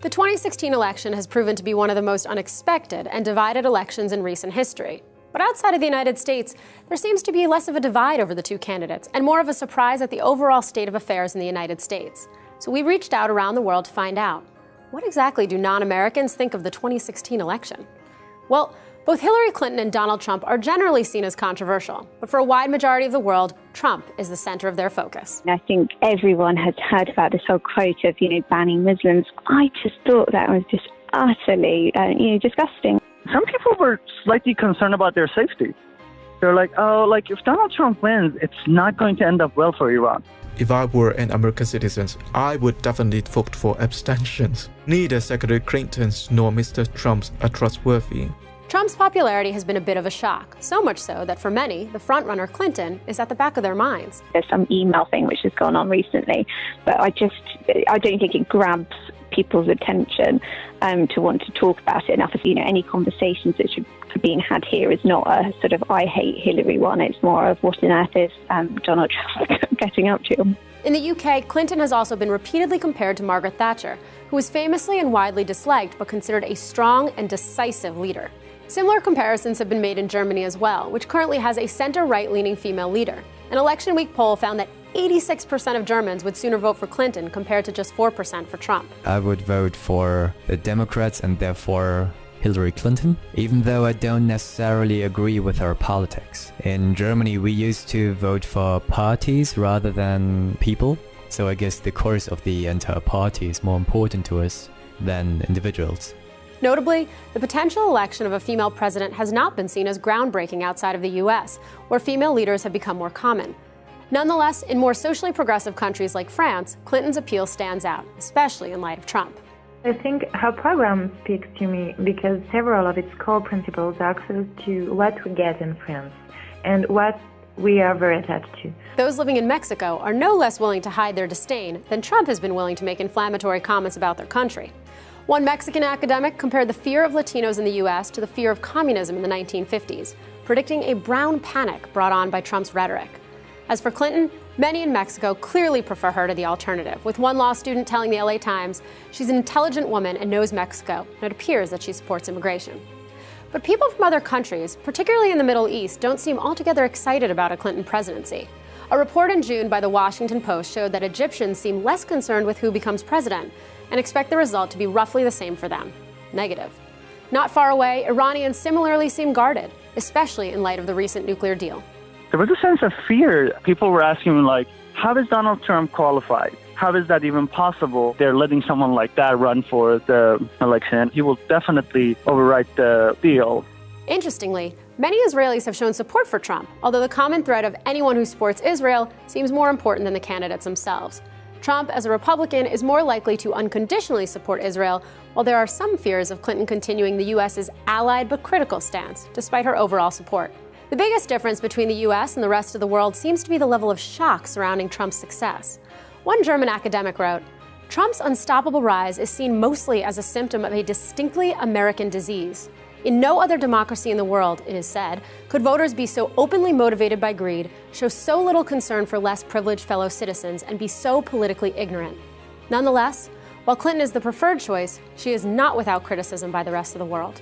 The 2016 election has proven to be one of the most unexpected and divided elections in recent history. But outside of the United States, there seems to be less of a divide over the two candidates and more of a surprise at the overall state of affairs in the United States. So we reached out around the world to find out, what exactly do non-Americans think of the 2016 election? Well, both Hillary Clinton and Donald Trump are generally seen as controversial, but for a wide majority of the world, Trump is the center of their focus. I think everyone has heard about this whole quote of, banning Muslims. I just thought that was just utterly, disgusting. Some people were slightly concerned about their safety. They're like, if Donald Trump wins, it's not going to end up well for Iran. If I were an American citizen, I would definitely vote for abstentions. Neither Secretary Clinton nor Mr. Trump are trustworthy. Trump's popularity has been a bit of a shock, so much so that for many, the frontrunner Clinton is at the back of their minds. There's some email thing which has gone on recently, but I don't think it grabs people's attention to want to talk about it enough. Any conversations that are being had here is not a sort of I hate Hillary one. It's more of what on earth is Donald Trump getting up to. In the UK, Clinton has also been repeatedly compared to Margaret Thatcher, who was famously and widely disliked but considered a strong and decisive leader. Similar comparisons have been made in Germany as well, which currently has a center-right-leaning female leader. An election week poll found that 86% of Germans would sooner vote for Clinton compared to just 4% for Trump. I would vote for the Democrats and therefore Hillary Clinton, even though I don't necessarily agree with her politics. In Germany, we used to vote for parties rather than people, so I guess the course of the entire party is more important to us than individuals. Notably, the potential election of a female president has not been seen as groundbreaking outside of the U.S., where female leaders have become more common. Nonetheless, in more socially progressive countries like France, Clinton's appeal stands out, especially in light of Trump. I think her program speaks to me because several of its core principles are close to what we get in France and what we are very attached to. Those living in Mexico are no less willing to hide their disdain than Trump has been willing to make inflammatory comments about their country. One Mexican academic compared the fear of Latinos in the U.S. to the fear of communism in the 1950s, predicting a brown panic brought on by Trump's rhetoric. As for Clinton, many in Mexico clearly prefer her to the alternative, with one law student telling the LA Times she's an intelligent woman and knows Mexico, and it appears that she supports immigration. But people from other countries, particularly in the Middle East, don't seem altogether excited about a Clinton presidency. A report in June by the Washington Post showed that Egyptians seem less concerned with who becomes president and expect the result to be roughly the same for them, negative. Not far away, Iranians similarly seem guarded, especially in light of the recent nuclear deal. There was a sense of fear. People were asking, how is Donald Trump qualified? How is that even possible? They're letting someone like that run for the election. He will definitely overwrite the deal. Interestingly, many Israelis have shown support for Trump, although the common thread of anyone who supports Israel seems more important than the candidates themselves. Trump, as a Republican, is more likely to unconditionally support Israel, while there are some fears of Clinton continuing the U.S.'s allied but critical stance, despite her overall support. The biggest difference between the U.S. and the rest of the world seems to be the level of shock surrounding Trump's success. One German academic wrote, "Trump's unstoppable rise is seen mostly as a symptom of a distinctly American disease. In no other democracy in the world, it is said, could voters be so openly motivated by greed, show so little concern for less privileged fellow citizens, and be so politically ignorant. Nonetheless, while Clinton is the preferred choice, she is not without criticism by the rest of the world."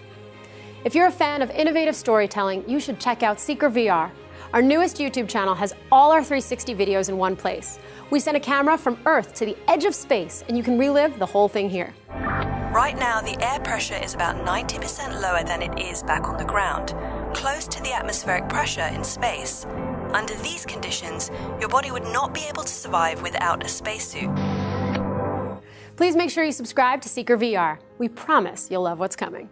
If you're a fan of innovative storytelling, you should check out Seeker VR. Our newest YouTube channel has all our 360 videos in one place. We send a camera from Earth to the edge of space, and you can relive the whole thing here. Right now, the air pressure is about 90% lower than it is back on the ground, close to the atmospheric pressure in space. Under these conditions, your body would not be able to survive without a spacesuit. Please make sure you subscribe to Seeker VR. We promise you'll love what's coming.